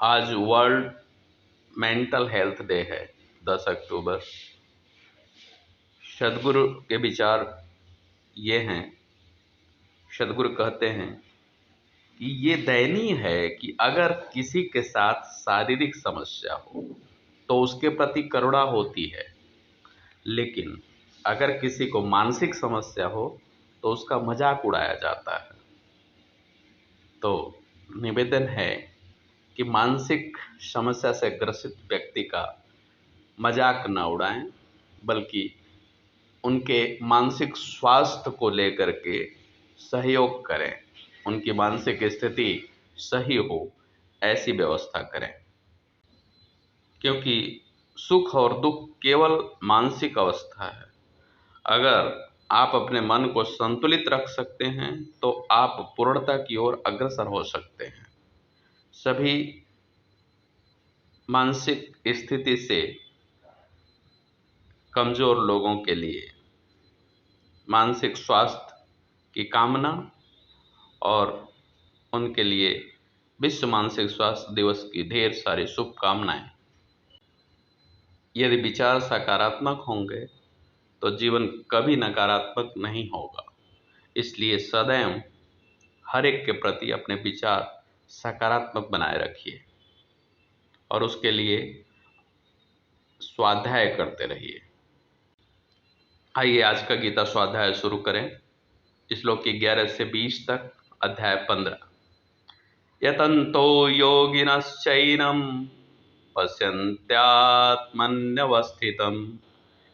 आज world mental health day है, 10 अक्टूबर। सदगुरु के विचार ये हैं, सदगुरु कहते हैं कि ये दयनीय है कि अगर किसी के साथ शारीरिक समस्या हो तो उसके प्रति करुणा होती है, लेकिन अगर किसी को मानसिक समस्या हो तो उसका मजाक उड़ाया जाता है। तो निवेदन है कि मानसिक समस्या से ग्रसित व्यक्ति का मजाक न उड़ाएं, बल्कि उनके मानसिक स्वास्थ्य को लेकर के सहयोग करें, उनकी मानसिक स्थिति सही हो ऐसी व्यवस्था करें। क्योंकि सुख और दुख केवल मानसिक अवस्था है। अगर आप अपने मन को संतुलित रख सकते हैं तो आप पूर्णता की ओर अग्रसर हो सकते हैं। सभी मानसिक स्थिति से कमजोर लोगों के लिए मानसिक स्वास्थ्य की कामना और उनके लिए विश्व मानसिक स्वास्थ्य दिवस की ढेर सारी शुभकामनाएं। यदि विचार सकारात्मक होंगे तो जीवन कभी नकारात्मक नहीं होगा। इसलिए सदैव हर एक के प्रति अपने विचार सकारात्मक बनाए रखिए और उसके लिए स्वाध्याय करते रहिए। आइए आज का गीता स्वाध्याय शुरू करें। श्लोक 11 से 20 तक, अध्याय 15। यतन्तो योगिनश्चैनं पश्यन्त्यात्मन्यवस्थितं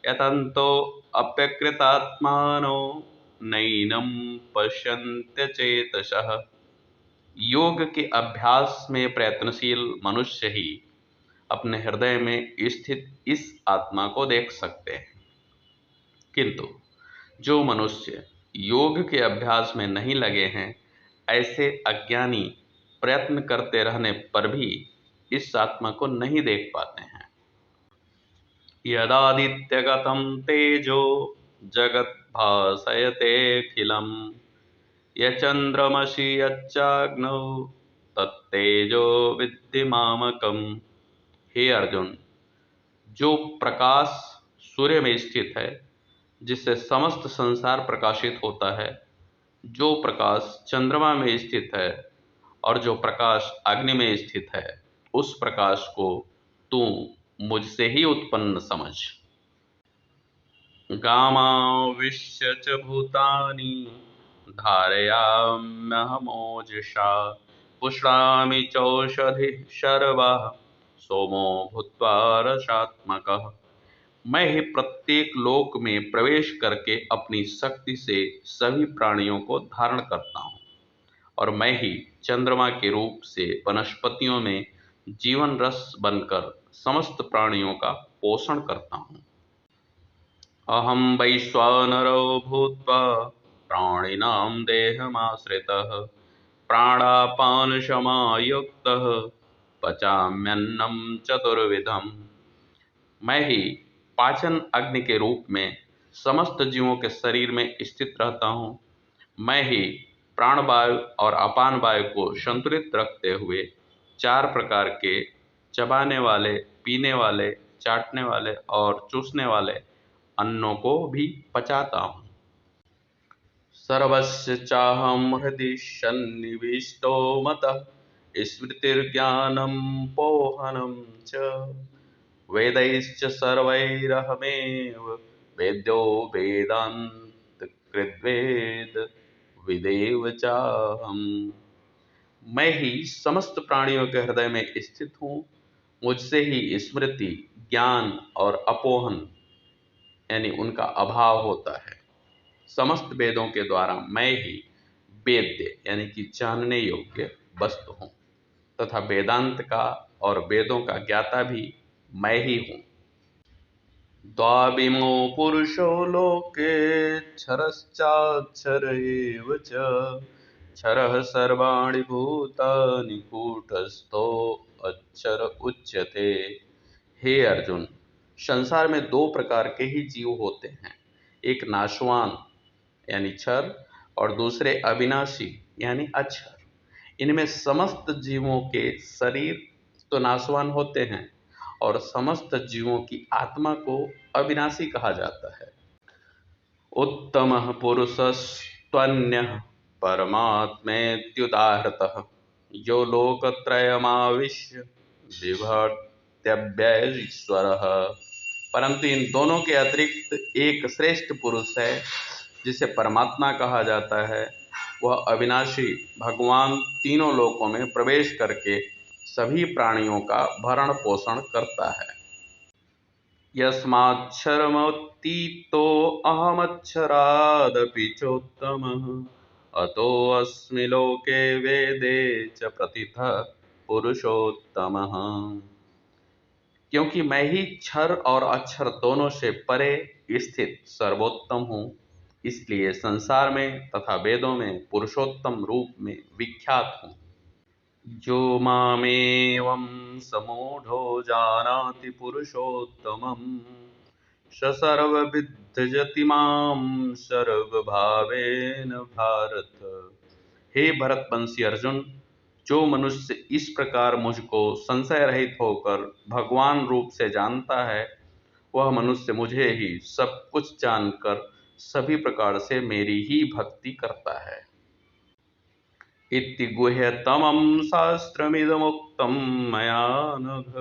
यतन्तो अप्यकृतात्मानो नैनं पश्यन्त्यचेतसः। योग के अभ्यास में प्रयत्नशील मनुष्य ही अपने हृदय में स्थित इस आत्मा को देख सकते हैं, किंतु जो मनुष्य योग के अभ्यास में नहीं लगे हैं, ऐसे अज्ञानी प्रयत्न करते रहने पर भी इस आत्मा को नहीं देख पाते हैं। यदादित्यगतं तेजो जगत् भासयतेऽखिलम् यचंद्रमसि यच्चाग्नौ तत्तेजो विद्धि मामकम्। हे अर्जुन, जो प्रकाश सूर्य में स्थित है, जिससे समस्त संसार प्रकाशित होता है, जो प्रकाश चंद्रमा में स्थित है और जो प्रकाश अग्नि में स्थित है, उस प्रकाश को तू मुझसे ही उत्पन्न समझ। गामाविश्य च भूतानि धारयाम्यहमोजसा पुष्णामि चौषधिः सर्वाः सोमो भूत्वा रसात्मकः। मैं ही प्रत्येक लोक में प्रवेश करके अपनी शक्ति से सभी प्राणियों को धारण करता हूँ, और मैं ही चंद्रमा के रूप से वनस्पतियों में जीवन रस बनकर समस्त प्राणियों का पोषण करता हूँ। अहं वैश्वानरो भूत्वा प्राणिनां देहमाश्रितः प्राणापानसमायुक्तः पचाम्यन्नं चतुर्विधम्। मैं ही पाचन अग्नि के रूप में समस्त जीवों के शरीर में स्थित रहता हूँ। मैं ही प्राणवायु और अपान वायु को संतुलित रखते हुए 4 प्रकार के चबाने वाले, पीने वाले, चाटने वाले और चूसने वाले अन्नों को भी पचाता हूँ। सर्वस्य चाहं हृदि सन्निविष्टो मतः स्मृतिर्ज्ञानं पोहनं च वेदैश्च सर्वैरहमेव वेद्यो वेदान्तकृद्वेद विदेव चाहम्। मैं ही समस्त प्राणियों के हृदय में स्थित हूँ। मुझसे ही स्मृति, ज्ञान और अपोहन यानी उनका अभाव होता है। समस्त वेदों के द्वारा मैं ही वेद्य यानी कि जानने योग्य वस्तु हूँ, तथा वेदांत का और वेदों का ज्ञाता भी मैं ही हूँ। द्वाविमो पुरुषो लोके क्षरश्चाक्षर एव च क्षरः सर्वाणि भूतानि कूटस्थो अक्षर उच्यते। हे अर्जुन, संसार में 2 प्रकार के ही जीव होते हैं, एक नाशवान यानी क्षर और दूसरे अविनाशी यानी अक्षर। इनमें समस्त जीवों के शरीर तो नाशवान होते हैं और समस्त जीवों की आत्मा को अविनाशी कहा जाता है। उत्तमः पुरुषस्त्वन्यः परमात्मेत्युदाहृतः यो लोकत्रयमाविश्य बिभर्त्यव्यईश्वरः। परंतु इन दोनों के अतिरिक्त एक श्रेष्ठ पुरुष है जिसे परमात्मा कहा जाता है। वह अविनाशी भगवान तीनों लोकों में प्रवेश करके सभी प्राणियों का भरण पोषण करता है। यस्माक्षरमतीतो अहमक्षरादपि चोत्तमः अतोऽस्मि लोके वेदे च प्रथितः पुरुषोत्तमः। क्योंकि मैं ही क्षर और अक्षर दोनों से परे स्थित सर्वोत्तम हूँ, इसलिए संसार में तथा वेदों में पुरुषोत्तम रूप में विख्यात हूँ। जो मामेवं समूढ़ो जानाति पुरुषोत्तमं स सर्वविद् मां सर्वभावेन भारत। हे भरतवंशी अर्जुन, जो मनुष्य इस प्रकार मुझको संशय रहित होकर भगवान रूप से जानता है, वह मनुष्य मुझे ही सब कुछ जानकर सभी प्रकार से मेरी ही भक्ति करता है। इति गुह्यतमं शास्त्रमिदमुक्तं मया नघ,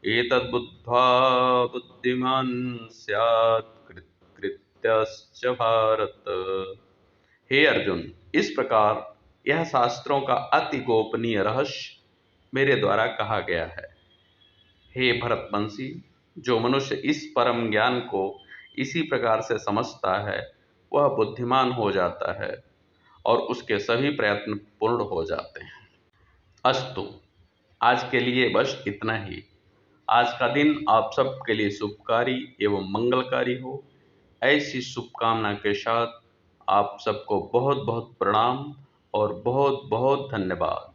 एतद्बुद्ध्वा बुद्धिमान् स्यात् कृतकृत्यश्च भारत। हे अर्जुन, इस प्रकार यह शास्त्रों का अति गोपनीय रहस्य मेरे द्वारा कहा गया है। हे भरतवंशी, जो मनुष्य इस परम ज्ञान को इसी प्रकार से समझता है, वह बुद्धिमान हो जाता है और उसके सभी प्रयत्न पूर्ण हो जाते हैं। अस्तु, आज के लिए बस इतना ही। आज का दिन आप सबके लिए शुभकारी एवं मंगलकारी हो, ऐसी शुभकामना के साथ आप सबको बहुत बहुत प्रणाम और बहुत बहुत धन्यवाद।